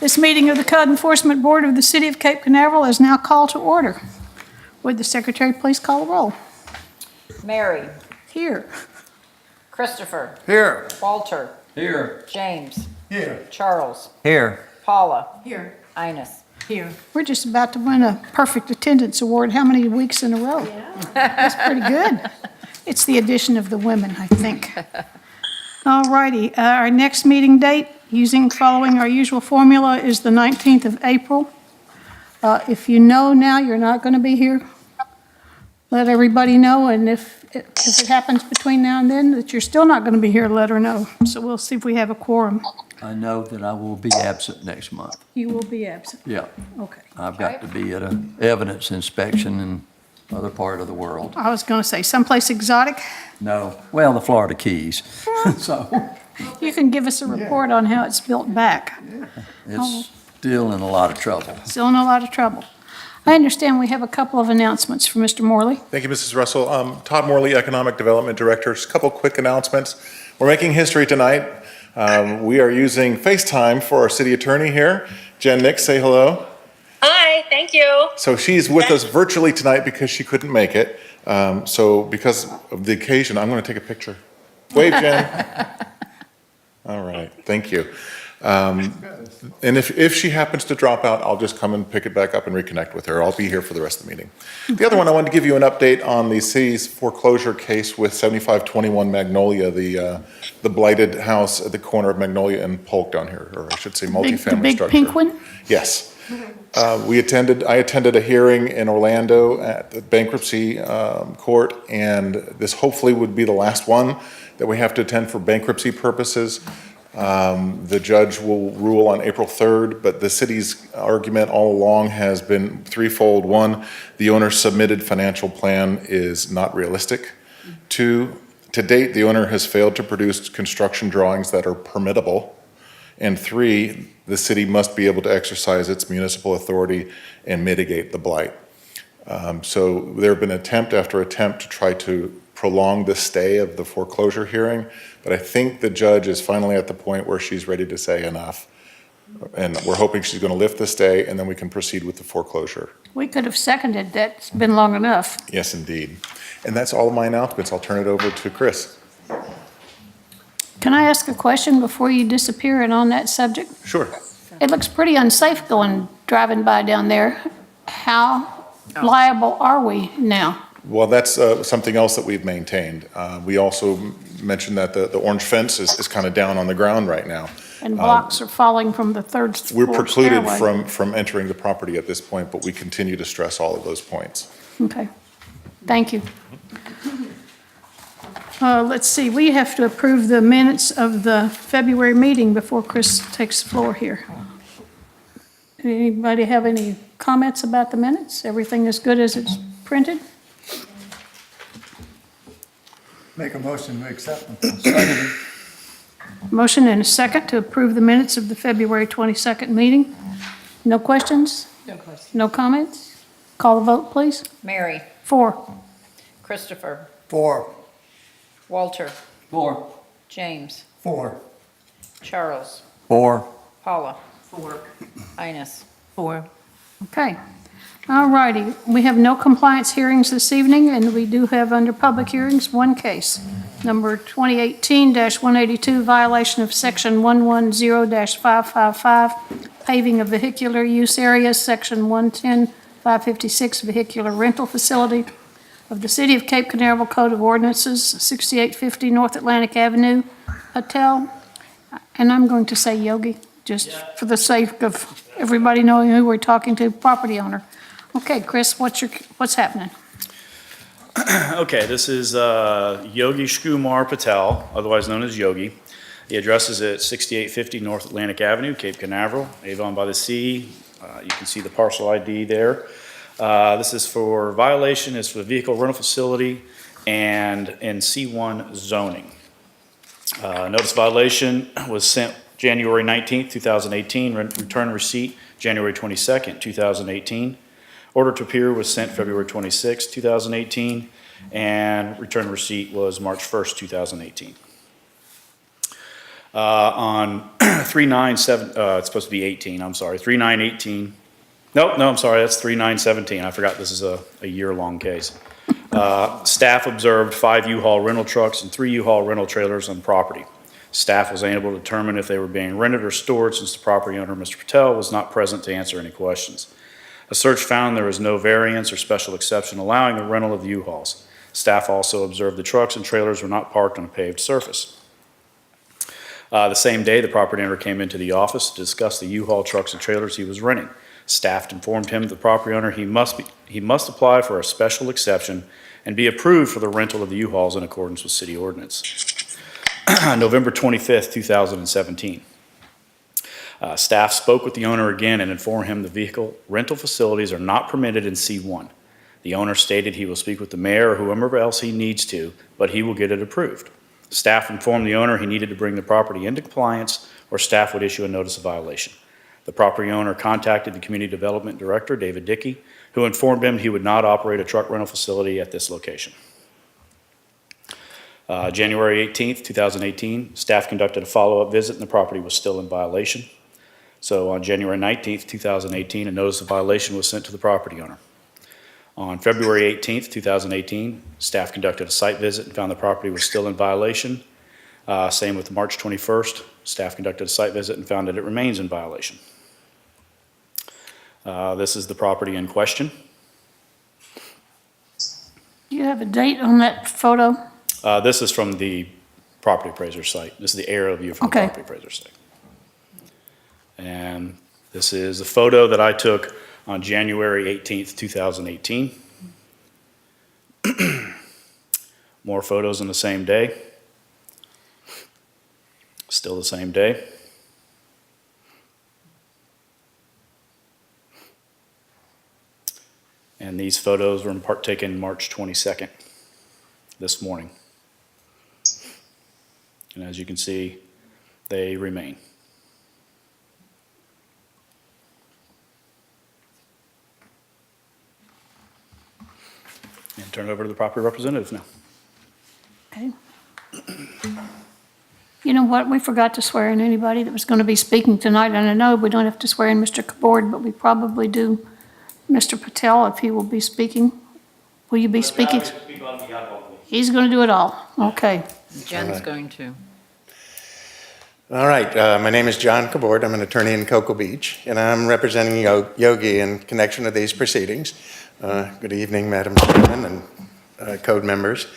This meeting of the Code Enforcement Board of the City of Cape Canaveral is now called to order. Would the secretary please call the roll? Mary. Here. Christopher. Here. Walter. Here. James. Here. Charles. Here. Paula. Here. Ines. Here. We're just about to win a perfect attendance award. How many weeks in a row? Yeah. That's pretty good. It's the addition of the women, I think. All righty. Our next meeting date, following our usual formula, is the 19th of April. If you know now you're not going to be here, let everybody know. And if it happens between now and then that you're still not going to be here, let her know. So we'll see if we have a quorum. I know that I will be absent next month. You will be absent. Yeah. Okay. I've got to be at an evidence inspection in other part of the world. I was going to say someplace exotic. No, well, the Florida Keys. So You can give us a report on how it's built back. it's still in a lot of trouble. Still in a lot of trouble. I understand we have a couple of announcements for Mr. Morley. Thank you, Mrs. Russell. Todd Morley, Economic Development Director. Just a couple quick announcements. We're making history tonight. We are using FaceTime for our city attorney here. Jen Nix, say hello. Hi, thank you. So she's with us virtually tonight because she couldn't make it. So because of the occasion, I'm going to take a picture. Wave, Jen. All right, thank you. And if she happens to drop out, I'll just come and pick it back up and reconnect with her. I'll be here for the rest of the meeting. The other one, I wanted to give you an update on the city's foreclosure case with 7521 Magnolia, the blighted house at the corner of Magnolia and Polk down here, or I should say multifamily The big structure. pink one? Yes. I attended a hearing in Orlando at the bankruptcy court, and this hopefully would be the last one that we have to attend for bankruptcy purposes. The judge will rule on April 3rd, but the city's argument all along has been threefold. One, the owner's submitted financial plan is not realistic. Two, to date, the owner has failed to produce construction drawings that are permittable. And three, the city must be able to exercise its municipal authority and mitigate the blight. So there have been attempt after attempt to try to prolong the stay of the foreclosure hearing, but I think the judge is finally at the point where she's ready to say enough. And we're hoping she's going to lift the stay, and then we can proceed with the foreclosure. We could have seconded that. It's been long enough. Yes, indeed. And that's all of my announcements. I'll turn it over to Chris. Can I ask a question before you disappear and on that subject? Sure. It looks pretty unsafe driving by down there. How liable are we now? Well, that's something else that we've maintained. We also mentioned that the orange fence is kind of down on the ground right now. And blocks are falling from the third floor We're precluded stairway. from entering the property at this point, but we continue to stress all of those points. Okay, thank you. Let's see, we have to approve the minutes of the February meeting before Chris takes the floor here. Anybody have any comments about the minutes? Everything is good as it's printed? Make a motion to accept them. Motion and a second to approve the minutes of the February 22nd meeting. No questions? No question. No comments? Call the vote, please. Mary. 4. Christopher. 4. Walter. 4. James. 4. Charles. 4. Paula. 4. Ines. 4. Okay. All righty. We have no compliance hearings this evening, and we do have under public hearings one case. Number 2018-182, violation of section 110-555, paving of vehicular use areas, section 110-556, vehicular rental facility of the City of Cape Canaveral Code of Ordinances, 6850 North Atlantic Avenue, Patel, and I'm going to say Yogi, just for the sake of everybody knowing who we're talking to, property owner. Okay, Chris, what's happening? Okay, this is Yogi Kumar Patel, otherwise known as Yogi. The address is at 6850 North Atlantic Avenue, Cape Canaveral, Avon by the Sea. You can see the parcel ID there. This is for violation, is for the vehicle rental facility and in C1 zoning. Notice violation was sent January 19th, 2018, return receipt January 22nd, 2018. Order to appear was sent February 26, 2018, and return receipt was March 1st, 2018. On 3/9/7, it's supposed to be 18, I'm sorry, 3/9/18. Nope, no, I'm sorry, that's 3/9/17. I forgot this is a year-long case. Staff observed 5 U-Haul rental trucks and 3 U-Haul rental trailers on property. Staff was unable to determine if they were being rented or stored since the property owner, Mr. Patel, was not present to answer any questions. A search found there was no variance or special exception allowing the rental of the U-Hauls. Staff also observed the trucks and trailers were not parked on a paved surface. The same day, the property owner came into the office to discuss the U-Haul trucks and trailers he was renting. Staff informed him, the property owner, he must apply for a special exception and be approved for the rental of the U-Hauls in accordance with city ordinance. November 25th, 2017. Staff spoke with the owner again and informed him the vehicle rental facilities are not permitted in C1. The owner stated he will speak with the mayor or whoever else he needs to, but he will get it approved. Staff informed the owner he needed to bring the property into compliance or staff would issue a notice of violation. The property owner contacted the Community Development Director, David Dickey, who informed him he would not operate a truck rental facility at this location. January 18th, 2018, staff conducted a follow-up visit and the property was still in violation. So on January 19th, 2018, a notice of violation was sent to the property owner. On February 18th, 2018, staff conducted a site visit and found the property was still in violation. Same with March 21st, staff conducted a site visit and found that it remains in violation. This is the property in question. Do you have a date on that photo? This is from the property appraiser site. This is the aerial view from the Okay. property appraiser site. And this is a photo that I took on January 18th, 2018. More photos on the same day. Still the same day. And these photos were in part taken March 22nd, this morning. And as you can see, they remain. And turn it over to the property representative now. Okay. You know what? We forgot to swear in anybody that was going to be speaking tonight. And I know we don't have to swear in Mr. Kabord, but we probably do Mr. Patel if he will be speaking. Will you be speaking? He's going to do it all. Okay. Jen's going to. All right, my name is John Kabord. I'm an attorney in Cocoa Beach, and I'm representing Yogi in connection to these proceedings. Good evening, Madam Chairman and code members.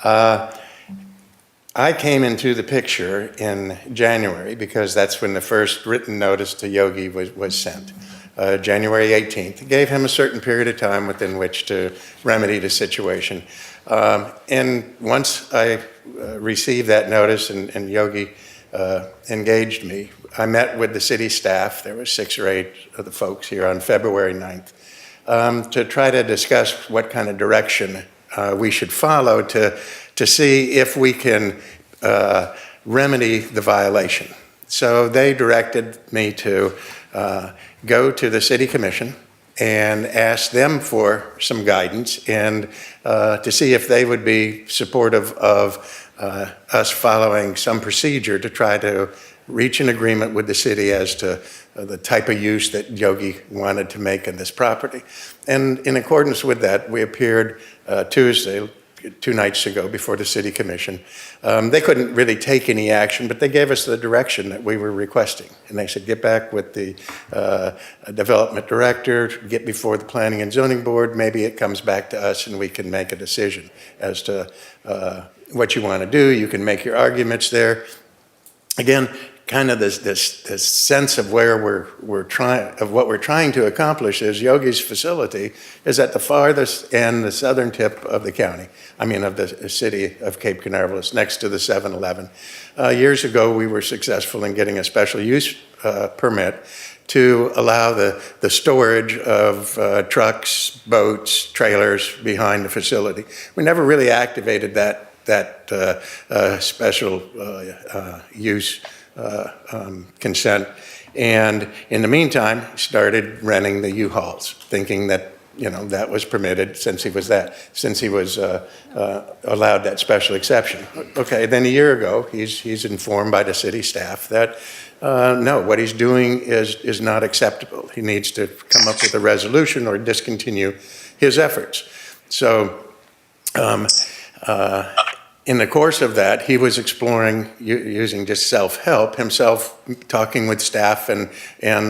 I came into the picture in January because that's when the first written notice to Yogi was sent. January 18th. It gave him a certain period of time within which to remedy the situation. And once I received that notice and Yogi engaged me, I met with the city staff. There were 6 or 8 of the folks here on February 9th to try to discuss what kind of direction we should follow to see if we can remedy the violation. So they directed me to go to the city commission and ask them for some guidance and to see if they would be supportive of us following some procedure to try to reach an agreement with the city as to the type of use that Yogi wanted to make in this property. And in accordance with that, we appeared Tuesday, 2 nights ago, before the city commission. They couldn't really take any action, but they gave us the direction that we were requesting. And they said, get back with the development director, get before the planning and zoning board, maybe it comes back to us and we can make a decision as to what you want to do. You can make your arguments there. Again, kind of this sense of where what we're trying to accomplish is Yogi's facility is at the farthest and the southern tip of the county. I mean, of the city of Cape Canaveral. It's next to the 7-Eleven. Years ago, we were successful in getting a special use permit to allow the storage of trucks, boats, trailers behind the facility. We never really activated that special use consent. And in the meantime, started renting the U-Hauls, thinking that that was permitted since he was allowed that special exception. Okay, then a year ago, he's informed by the city staff that, no, what he's doing is not acceptable. He needs to come up with a resolution or discontinue his efforts. So, in the course of that, he was exploring using just self-help, himself talking with staff and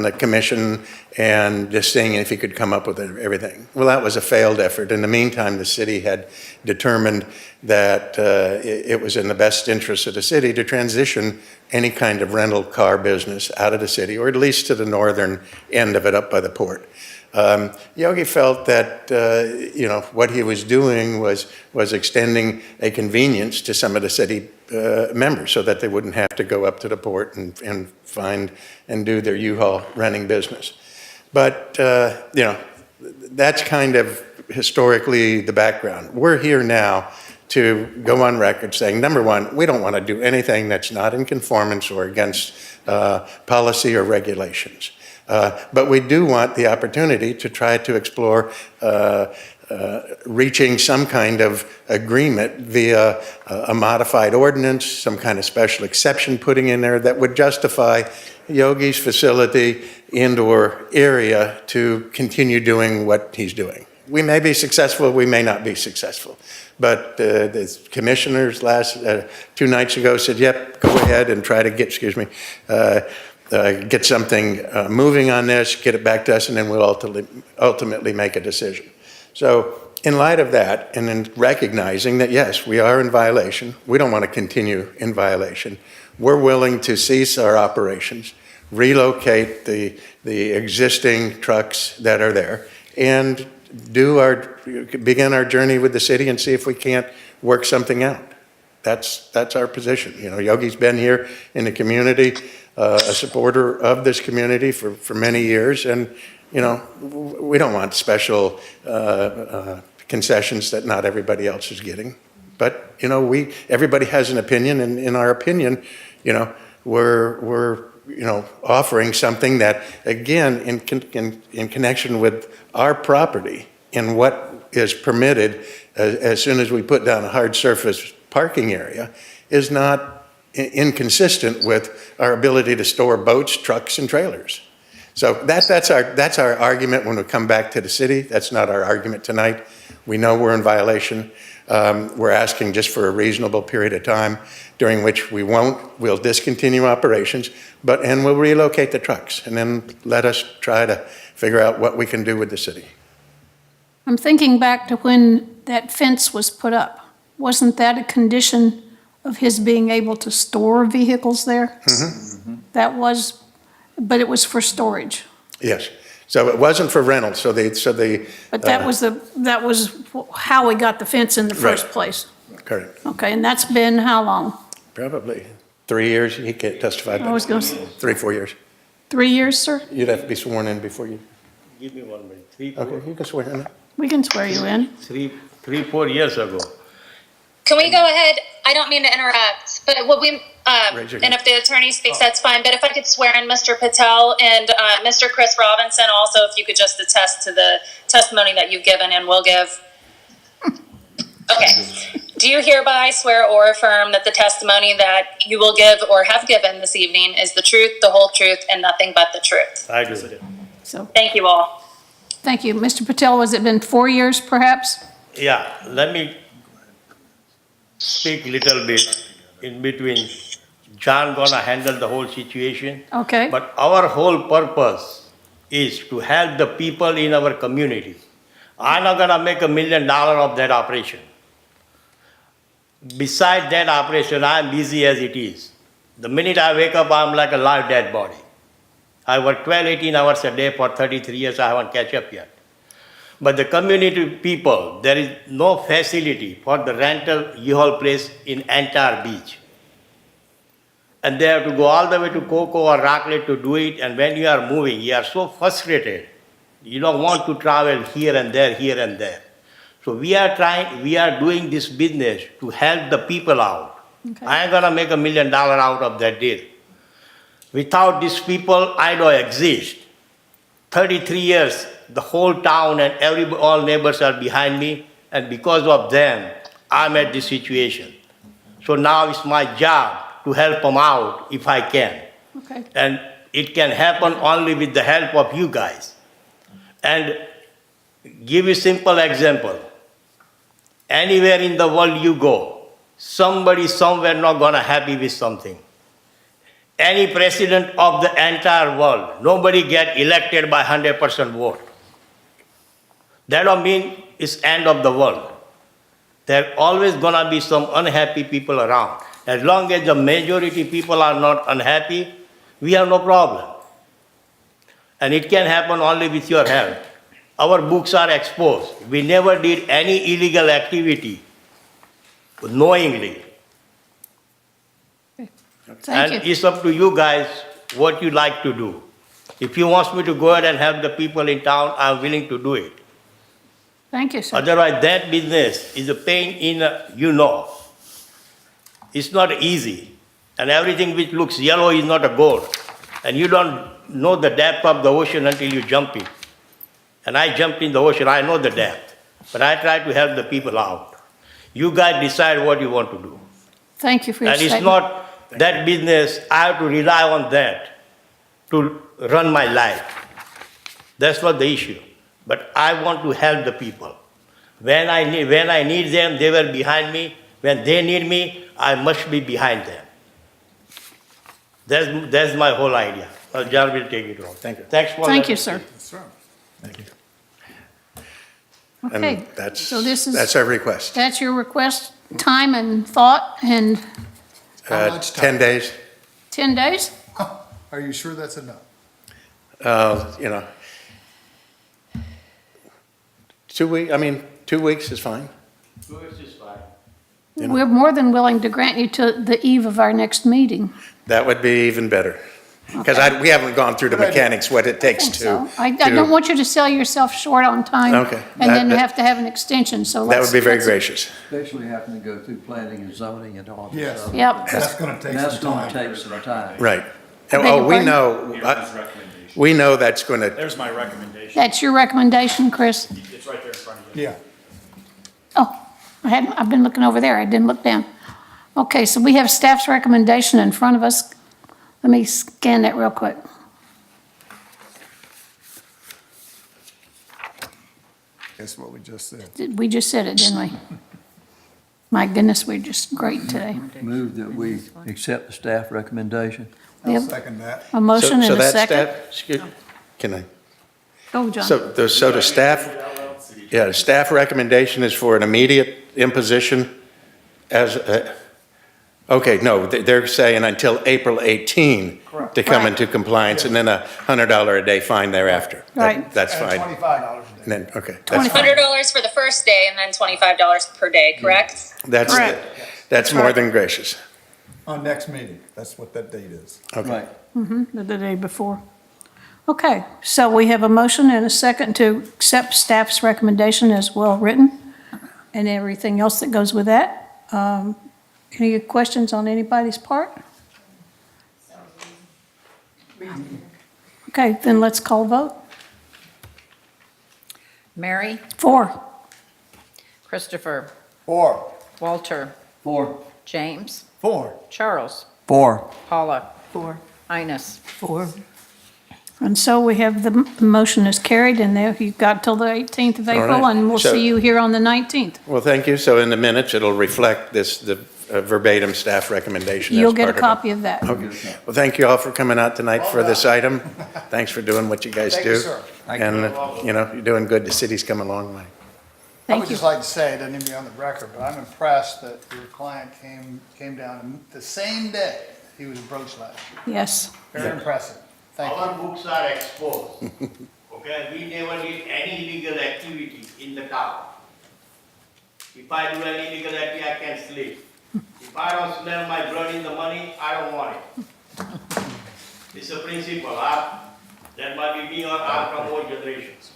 the commission and just seeing if he could come up with everything. Well, that was a failed effort. In the meantime, the city had determined that it was in the best interest of the city to transition any kind of rental car business out of the city, or at least to the northern end of it up by the port. Yogi felt that what he was doing was extending a convenience to some of the city members, so that they wouldn't have to go up to the port and find and do their U-Haul renting business. But that's kind of historically the background. We're here now to go on record saying, number one, we don't want to do anything that's not in conformance or against policy or regulations. But we do want the opportunity to try to explore reaching some kind of agreement via a modified ordinance, some kind of special exception putting in there that would justify Yogi's facility indoor area to continue doing what he's doing. We may be successful, we may not be successful. But the commissioners 2 nights ago said, yep, go ahead and try to get, get something moving on this, get it back to us, and then we'll ultimately make a decision. So in light of that, and in recognizing that, yes, we are in violation, we don't want to continue in violation, we're willing to cease our operations, relocate the existing trucks that are there, and begin our journey with the city and see if we can't work something out. That's our position. Yogi's been here in the community, a supporter of this community for many years, and we don't want special concessions that not everybody else is getting. But everybody has an opinion, and in our opinion, we're offering something that, again, in connection with our property and what is permitted as soon as we put down a hard surface parking area, is not inconsistent with our ability to store boats, trucks, and trailers. So that's our argument when we come back to the city. That's not our argument tonight. We know we're in violation. We're asking just for a reasonable period of time during which we'll discontinue operations, and we'll relocate the trucks, and then let us try to figure out what we can do with the city. I'm thinking back to when that fence was put up. Wasn't that a condition of his being able to store vehicles there? Mm-hmm. That was, but it was for storage. Yes. So it wasn't for rental. But that was how we got the fence in the first place. Correct. Okay, and that's been how long? Probably 3 years. He can't testify. I was going to say 3, 4 years. 3 years, sir? You'd have to be sworn in before you. Give me 1 minute. 3, 4, Okay, you can swear in. We can swear you in. 3, 4 years ago. Can we go ahead? I don't mean to interrupt, but what we, and if the attorney speaks, that's fine. But if I could swear in Mr. Patel and Mr. Chris Robinson also, if you could just attest to the testimony that you've given and will give. Okay. Do you hereby swear or affirm that the testimony that you will give or have given this evening is the truth, the whole truth, and nothing but the truth? I do. So, Thank you all. thank you. Mr. Patel, has it been 4 years perhaps? Yeah, let me speak little bit in between. John gonna handle the whole situation. Okay. But our whole purpose is to help the people in our community. I'm not gonna make $1 million of that operation. Besides that operation, I'm busy as it is. The minute I wake up, I'm like a live dead body. I work 12, 18 hours a day for 33 years. I haven't catch up yet. But the community people, there is no facility for the rental U-Haul place in entire beach. And they have to go all the way to Coco or Rocklet to do it. And when you are moving, you are so frustrated. You don't want to travel here and there, here and there. So we are doing this business to help the people out. Okay. I ain't gonna make $1 million out of that deal. Without these people, I don't exist. 33 years, the whole town and all neighbors are behind me, and because of them, I'm at this situation. So now it's my job to help them out if I can. Okay. And it can happen only with the help of you guys. And give you simple example. Anywhere in the world you go, somebody somewhere not gonna happy with something. Any president of the entire world, nobody get elected by 100% vote. That don't mean it's end of the world. There always gonna be some unhappy people around. As long as the majority people are not unhappy, we have no problem. And it can happen only with your help. Our books are exposed. We never did any illegal activity knowingly. Thank And you. it's up to you guys what you like to do. If you want me to go ahead and help the people in town, I'm willing to do it. Thank you, sir. Otherwise, that business is a pain in, It's not easy. And everything which looks yellow is not a gold. And you don't know the depth of the ocean until you jump in. And I jumped in the ocean, I know the depth. But I try to help the people out. You guys decide what you want to do. Thank you for your And statement. it's not that business, I have to rely on that to run my life. That's not the issue. But I want to help the people. When I need them, they were behind me. When they need me, I must be behind them. That's my whole idea. John will take it on. Thank you. Thanks for Thank you, letting me sir. speak. Thank you. Okay. And that's, So this is, that's our request. that's your request, time and thought, and How much 10 time? days, 10 days? Are you sure that's enough? you know. 2 weeks, I mean, 2 weeks is fine. 2 weeks is fine. We're more than willing to grant you to the eve of our next meeting. That would be even better. Because Okay. we haven't gone through the mechanics, what it takes think to. so. I don't want you to sell yourself short on time. Okay. And then That- have to have an extension, so That let's. would be very let's- gracious. Especially having to go through planning and zoning and all this Yes. stuff. Yep, That's gonna take That's some gonna time. take some time. Right. Beg Oh, your we pardon? know, Here's his recommendation. we know that's going to, There's my recommendation. that's your recommendation, Chris? It's right there in front of you. Yeah. Oh, I've been looking over there, I didn't look down. Okay, so we have staff's recommendation in front of us. Let me scan that real quick. That's what we just said. We just said it, didn't we? My goodness, we're just great today. Move that we accept the staff recommendation. I'll Yep. second that. A motion so and a that second. can I? Go, John. So the staff, yeah, the staff recommendation is for an immediate imposition as, okay, no, they're saying until April 18 to come Right. into compliance, and then a $100 a day fine thereafter. Right. That's And fine. $25 a day. And then, okay, that's fine. $100 for the first day and then $25 per day, correct? That's, Correct. that's more than gracious. On next meeting, that's what that date is. Okay. Right. The day before. Okay, so we have a motion and a second to accept staff's recommendation as well written and everything else that goes with that. Any questions on anybody's part? Okay, then let's call vote. Mary, 4. Christopher, 4. Walter, 4. James, 4. Charles, 4. Paula, 4. Ines. 4. And so we have the motion is carried, and there you've got till the 18th of All April, right. and we'll So- see you here on the 19th. Well, thank you. So in the minutes, it'll reflect the verbatim staff recommendation. as You'll get a part of it. copy of that. Okay. Well, thank you all for coming out tonight for this item. Thanks for doing what you guys Thank do. you, sir. And, you know, you're doing good. The city's come a long way. I Thank would you. just like to say, it doesn't even be on the record, but I'm impressed that your client came down the same day he was approached last year. Yes. Very impressive. Thank you. Our books are exposed. Okay, we never did any illegal activity in the town. If I do any illegal activity, I can sleep. If I don't smell my blood in the money, I don't want it. It's a principle. That might be me or I'm from old generations.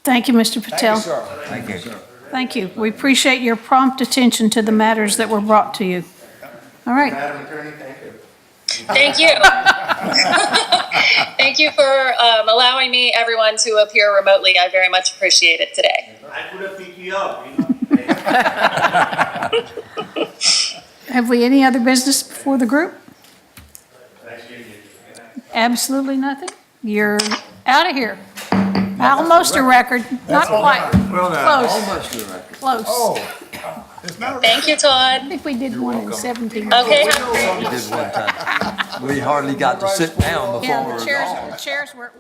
Thank you, Mr. Thank Patel. you, sir. Thank you. Thank you. We appreciate your prompt attention to the matters that were brought to you. All right. Madam Attorney, thank you. Thank you. Thank you for allowing me, everyone, to appear remotely. I very much appreciate it today. I could have picked you up, Have we any other business before the group? Absolutely nothing? You're out of here. Almost a record, not quite. Well, now, Close, Almost a record. close. it's not a Thank you, I Todd. think we did one in 17. Okay, We did one time. We hardly got to sit down before we Yeah, were the gone. chairs were